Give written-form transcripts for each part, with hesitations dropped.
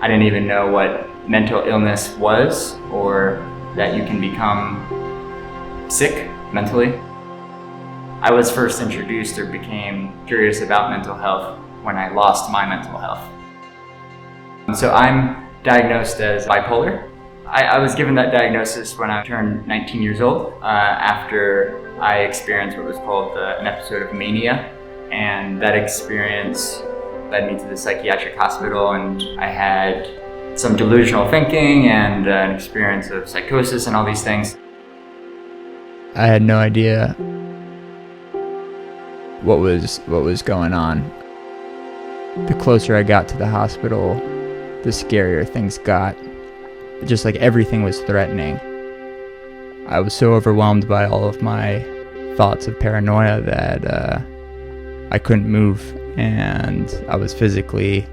I didn't even know what mental illness was, or that you can become sick mentally. I was first introduced or became curious about mental health when I lost my mental health. So I'm diagnosed as bipolar. I was given that diagnosis when I turned 19 years old after I experienced what was called an episode of mania. And that experience led me to the psychiatric hospital, and I had some delusional thinking and an experience of psychosis and all these things. I had no idea what was going on. The closer I got to the hospital, the scarier things got. Just like everything was threatening. I was so overwhelmed by all of my thoughts of paranoia that I couldn't move, and I was physically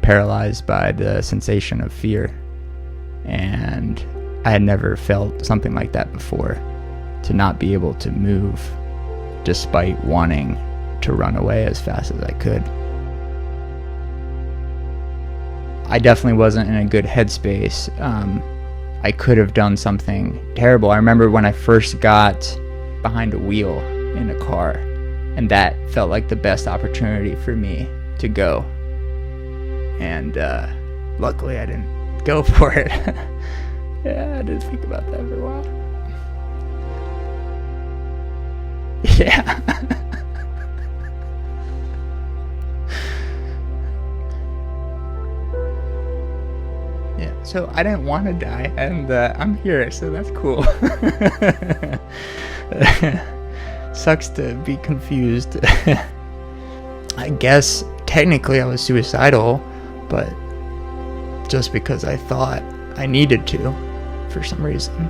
paralyzed by the sensation of fear. And I had never felt something like that before, to not be able to move despite wanting to run away as fast as I could. I definitely wasn't in a good headspace. I could have done something terrible. I remember when I first got behind a wheel in a car, and that felt like the best opportunity for me to go. And luckily I didn't go for it. Yeah, I didn't think about that for a while. Yeah. Yeah, so I didn't want to die, and I'm here, so that's cool. Sucks to be confused. I guess technically I was suicidal, but just because I thought I needed to for some reason.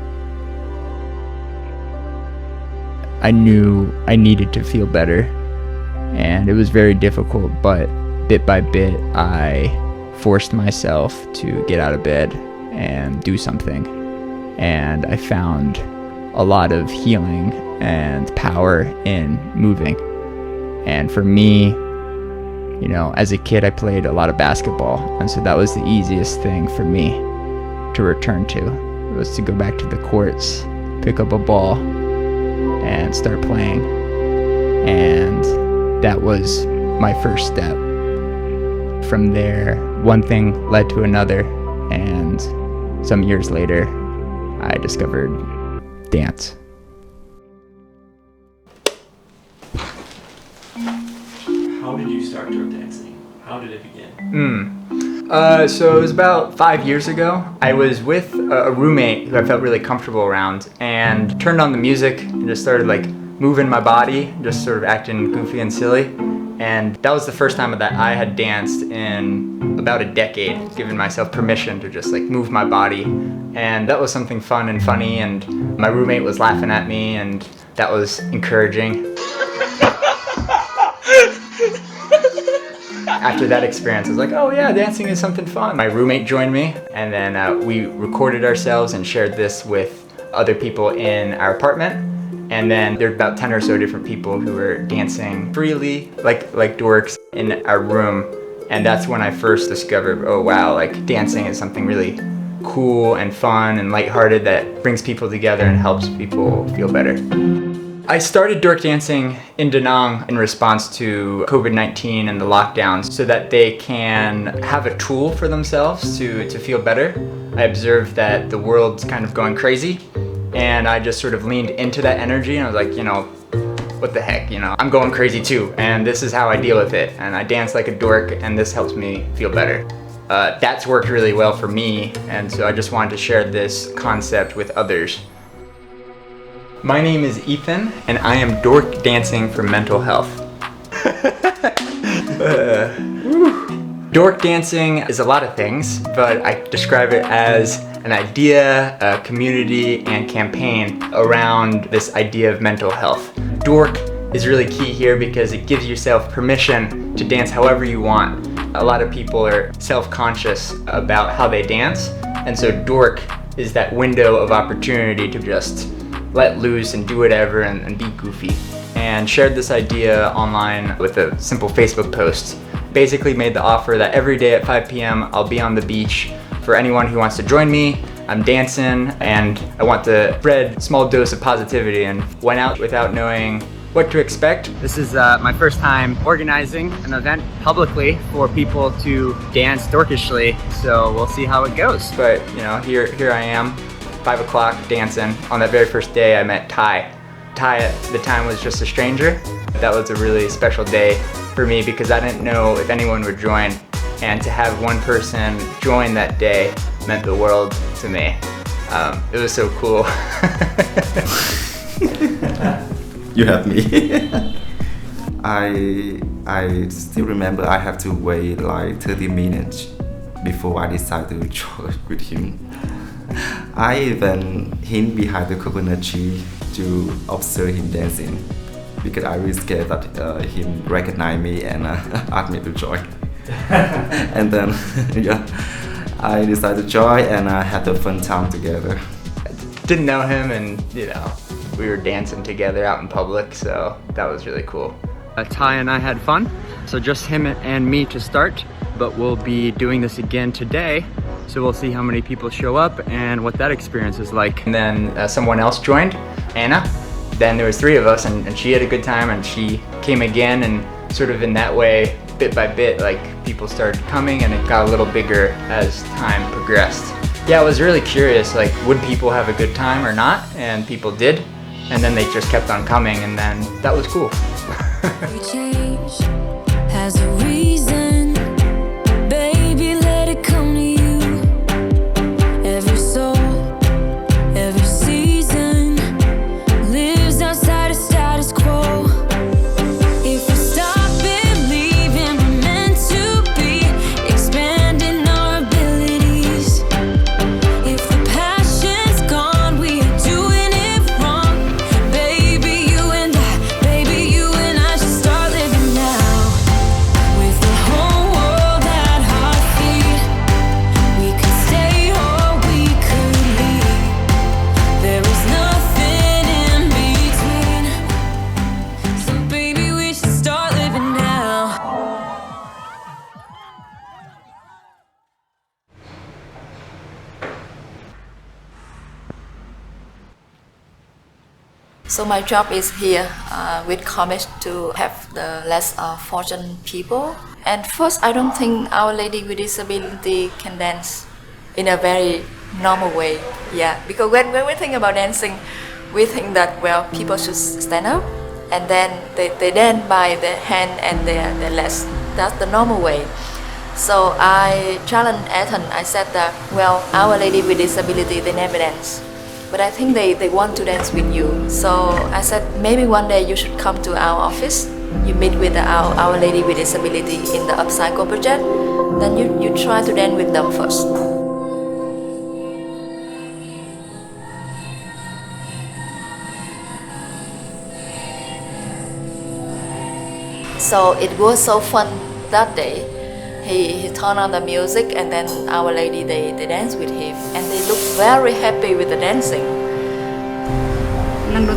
I knew I needed to feel better, and it was very difficult, but bit by bit I forced myself to get out of bed and do something, and I found a lot of healing and power in moving. And for me, you know, as a kid I played a lot of basketball, and so that was the easiest thing for me to return to. It was to go back to the courts, pick up a ball, and start playing. And that was my first step. From there, one thing led to another, and some years later, I discovered dance. How did you start drug dancing? How did it begin? So it was about 5 years ago. I was with a roommate who I felt really comfortable around, and turned on the music and just started like moving my body, just sort of acting goofy and silly. And that was the first time that I had danced in about a decade, giving myself permission to just like move my body. And that was something fun and funny, and my roommate was laughing at me, and that was encouraging. After that experience, I was like, oh yeah, dancing is something fun. My roommate joined me, and then we recorded ourselves and shared this with other people in our apartment. And then there were about 10 or so different people who were dancing freely, like dorks, in our room. And that's when I first discovered, oh wow, like dancing is something really cool and fun and lighthearted that brings people together and helps people feel better. I started dork dancing in Da Nang in response to COVID-19 and the lockdowns, so that they can have a tool for themselves to feel better. I observed that the world's kind of going crazy, and I just sort of leaned into that energy, and I was like, you know, what the heck, you know, I'm going crazy too, and this is how I deal with it. And I dance like a dork, and this helps me feel better. That's worked really well for me, and so I just wanted to share this concept with others. My name is Ethan, and I am dork dancing for mental health. Dork dancing is a lot of things, but I describe it as an idea, a community, and campaign around this idea of mental health. Dork is really key here because it gives yourself permission to dance however you want. A lot of people are self-conscious about how they dance, and so dork is that window of opportunity to just let loose and do whatever and be goofy. and shared this idea online with a simple Facebook post. Basically made the offer that every day at 5 p.m. I'll be on the beach for anyone who wants to join me. I'm dancing and I want to spread a small dose of positivity, and went out without knowing what to expect. This is my first time organizing an event publicly for people to dance dorkishly, so we'll see how it goes. But you know, here I am, 5 o'clock dancing. On that very first day I met Ty. Ty at the time was just a stranger. That was a really special day for me because I didn't know if anyone would join, and to have one person join that day meant the world to me. It was so cool. You have me. I still remember I have to wait like 30 minutes before I decide to join with him. I even hid behind the coconut tree to observe him dancing because I was scared that him recognize me and ask me to join. And then yeah, I decided to join and I had a fun time together. Didn't know him, and you know, we were dancing together out in public, so that was really cool. Ty and I had fun, so just him and me to start, but we'll be doing this again today, so we'll see how many people show up and what that experience is like. And then someone else joined, Anna. Then there was 3 of us, and she had a good time, and she came again, and sort of in that way, bit by bit, like people started coming, and it got a little bigger as time progressed. Yeah, I was really curious, like would people have a good time or not? And people did, and then they just kept on coming, and then that was cool. Every change has a reason, baby, let it come to you. Every soul, every season lives outside of status quo. If we stop believing we're meant to be, expanding our abilities. If the passion's gone, we are doing it wrong. Baby, you and I should start living now. With the whole world at our feet, we could stay or we could leave. There is nothing in between. So baby, we should start living now. So my job is here with Commerce to have the less fortunate people. And first, I don't think Our Lady with Disability can dance in a very normal way. Yeah, because when we think about dancing, we think that, well, people should stand up and then they dance by their hand and their legs. That's the normal way. So I challenged Ethan. I said that, well, Our Lady with Disability, they never dance. But I think they want to dance with you. So I said, maybe one day you should come to our office. You meet with our Lady with Disability in the Upcycle project. Then you try to dance with them first. So it was so fun that day. He turned on the music, and then Our Lady, they danced with him, and they looked very happy with the dancing. Lần đầu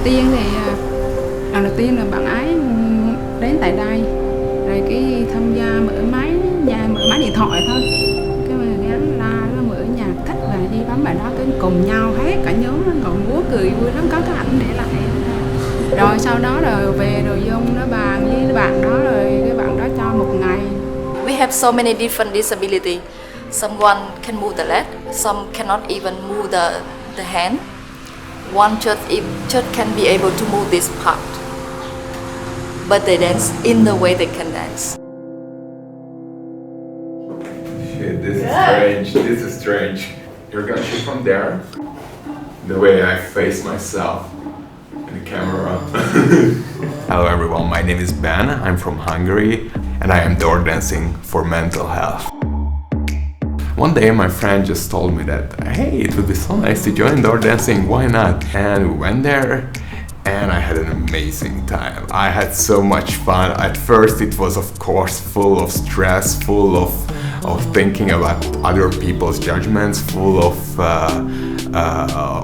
tiên là bạn ấy đến tại đây, rồi cái tham gia mở máy điện thoại thôi, cái mà gắn la nó mở nhạc thích là đi bấm bài đó, cái cùng nhau hết cả nhóm nó còn múa cười vui lắm, có cái ảnh để lại. Rồi sau đó rồi về rồi Dung nó bàn với bạn đó, rồi cái bạn đó cho một ngày. We have so many different disabilities. Someone can move the leg, some cannot even move the hand. One just can be able to move this part, but they dance in the way they can dance. Shit, this is strange. This is strange. You're gonna shoot from there? The way I face myself in the camera. Hello everyone, my name is Ben. I'm from Hungary and I am door dancing for mental health. One day my friend just told me that, hey, it would be so nice to join door dancing, why not? And we went there and I had an amazing time. I had so much fun. At first it was of course full of stress, full of thinking about other people's judgments, full of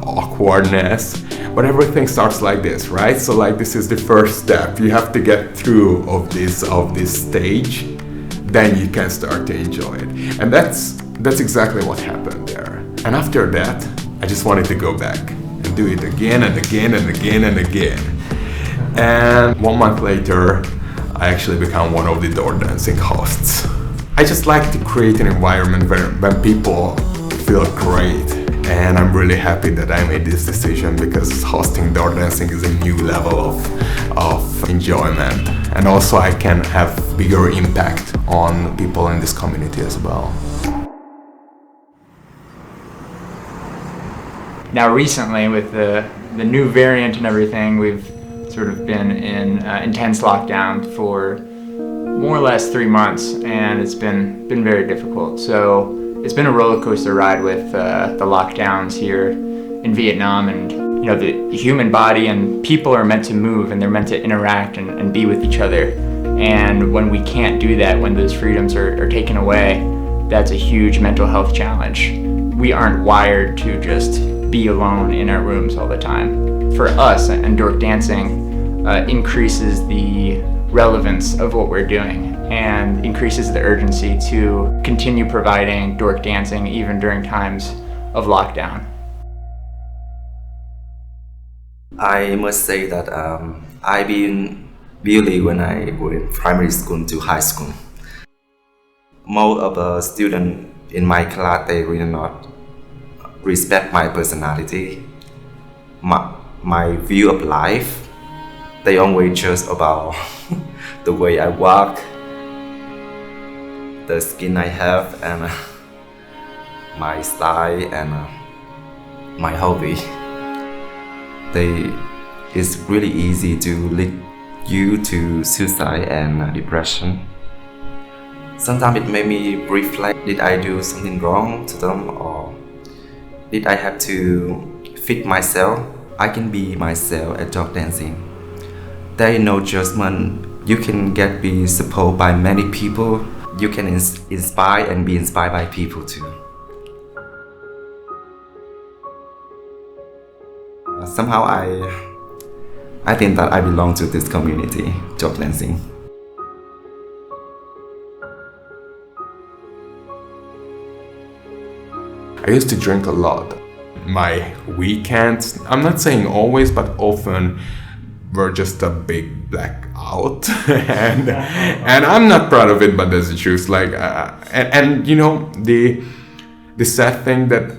awkwardness. But everything starts like this, right? So like this is the first step. You have to get through of this stage, then you can start to enjoy it. And that's exactly what happened there. And after that, I just wanted to go back and do it again and again and again and again. And 1 month later, I actually became one of the door dancing hosts. I just like to create an environment where when people feel great. And I'm really happy that I made this decision, because hosting door dancing is a new level of enjoyment. And also I can have bigger impact on people in this community as well. Now recently, with the new variant and everything, we've sort of been in intense lockdown for more or less 3 months, and it's been very difficult. So it's been a roller coaster ride with the lockdowns here in Vietnam. And you know, the human body and people are meant to move, and they're meant to interact and be with each other. And when we can't do that, when those freedoms are taken away, that's a huge mental health challenge. We aren't wired to just be alone in our rooms all the time. For us, and Dork Dancing increases the relevance of what we're doing and increases the urgency to continue providing dork dancing even during times of lockdown. I must say that I've been bullied when I went in primary school to high school. Most of the students in my class, they really not respect my personality, my view of life. They always just about the way I walk, the skin I have, and my style and my hobby. It's really easy to lead you to suicide and depression. Sometimes it made me reflect, did I do something wrong to them, or did I have to fit myself? I can be myself at Dork Dancing. There is no judgment. You can be supported by many people. You can inspire and be inspired by people too. Somehow I think that I belong to this community, Dork Dancing. I used to drink a lot. My weekends, I'm not saying always, but often were just a big blackout. and I'm not proud of it, but that's the truth. Like, and you know, the sad thing that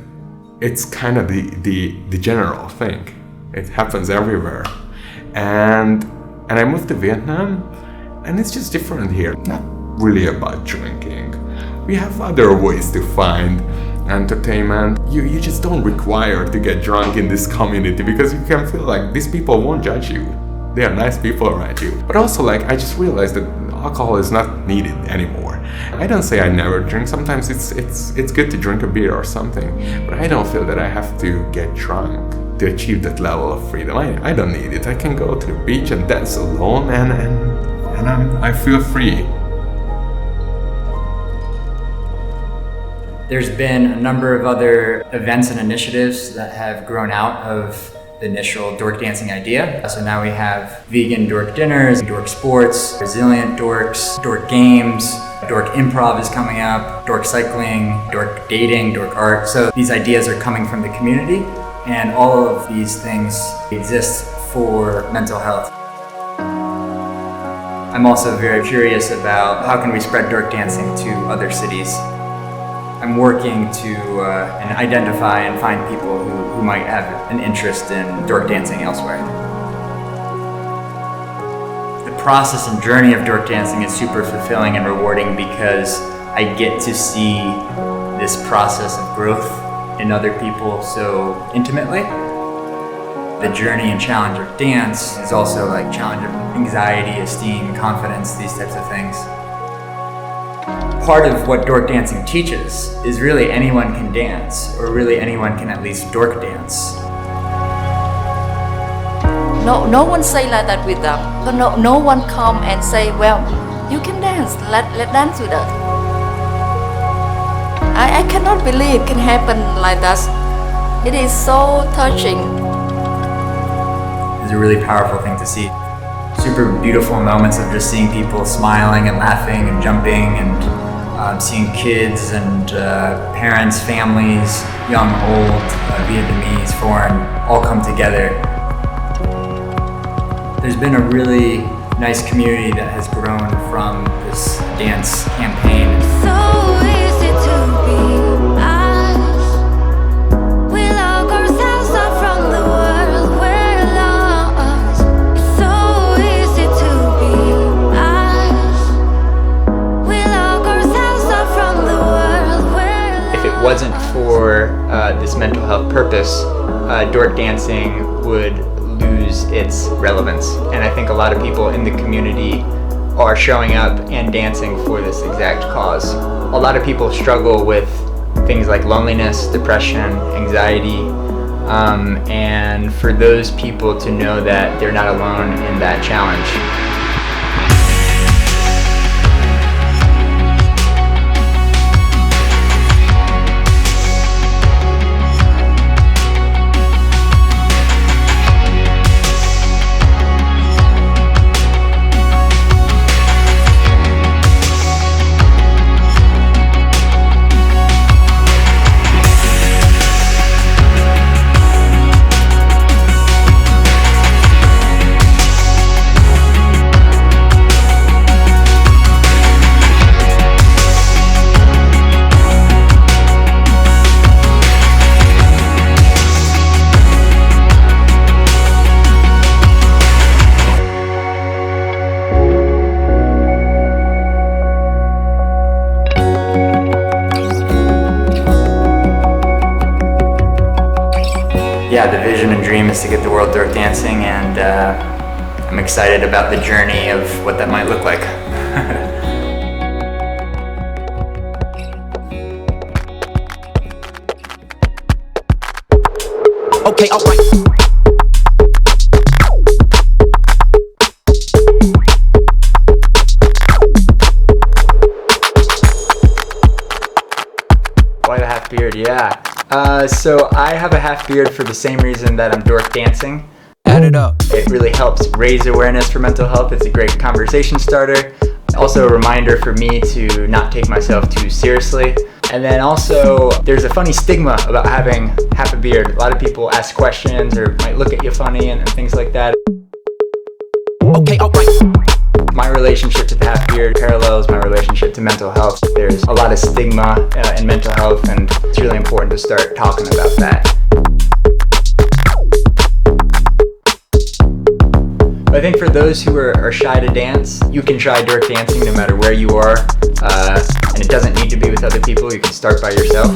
it's kind of the general thing. It happens everywhere. And I moved to Vietnam, and it's just different here. Not really about drinking. We have other ways to find entertainment. You just don't require to get drunk in this community, because you can feel like these people won't judge you. They are nice people around you. But also, like, I just realized that alcohol is not needed anymore. I don't say I never drink. Sometimes it's good to drink a beer or something, but I don't feel that I have to get drunk to achieve that level of freedom. I don't need it. I can go to the beach and dance alone, and I feel free. There's been a number of other events and initiatives that have grown out of the initial dork dancing idea. So now we have vegan dork dinners, dork sports, resilient dorks, dork games, dork improv is coming up, dork cycling, dork dating, dork art. So these ideas are coming from the community, and all of these things exist for mental health. I'm also very curious about how can we spread dork dancing to other cities. I'm working to and identify and find people who might have an interest in dork dancing elsewhere. The process and journey of dork dancing is super fulfilling and rewarding, because I get to see this process of growth in other people so intimately. The journey and challenge of dance is also like challenge of anxiety, esteem, confidence, these types of things. Part of what dork dancing teaches is really anyone can dance, or really anyone can at least dork dance. No one say like that with them. No one come and say, well, you can dance, let dance with us. I cannot believe it can happen like that. It is so touching. is a really powerful thing to see. Super beautiful moments of just seeing people smiling and laughing and jumping, and seeing kids and parents, families, young, old, Vietnamese, foreign, all come together. There's been a really nice community that has grown from this dance campaign. So easy to be us. We lock ourselves up from the world we're lost. So easy to be us. We lock ourselves up from the world we're lost. If it wasn't for this mental health purpose, Dork dancing would lose its relevance. And I think a lot of people in the community are showing up and dancing for this exact cause. A lot of people struggle with things like loneliness, depression, anxiety, and for those people to know that they're not alone in that challenge. Yeah, the vision and dream is to get the world Dork dancing, and I'm excited about the journey of what that might look like. Okay, alright. Why the half beard? Yeah. So I have a half beard for the same reason that I'm Dork dancing. Add it up. It really helps raise awareness for mental health. It's a great conversation starter. Also a reminder for me to not take myself too seriously. And then also, there's a funny stigma about having half a beard. A lot of people ask questions or might look at you funny and things like that. Okay, alright. My relationship to the half beard parallels my relationship to mental health. There's a lot of stigma in mental health, and it's really important to start talking about that. I think for those who are shy to dance, you can try Dork dancing no matter where you are, and it doesn't need to be with other people. You can start by yourself.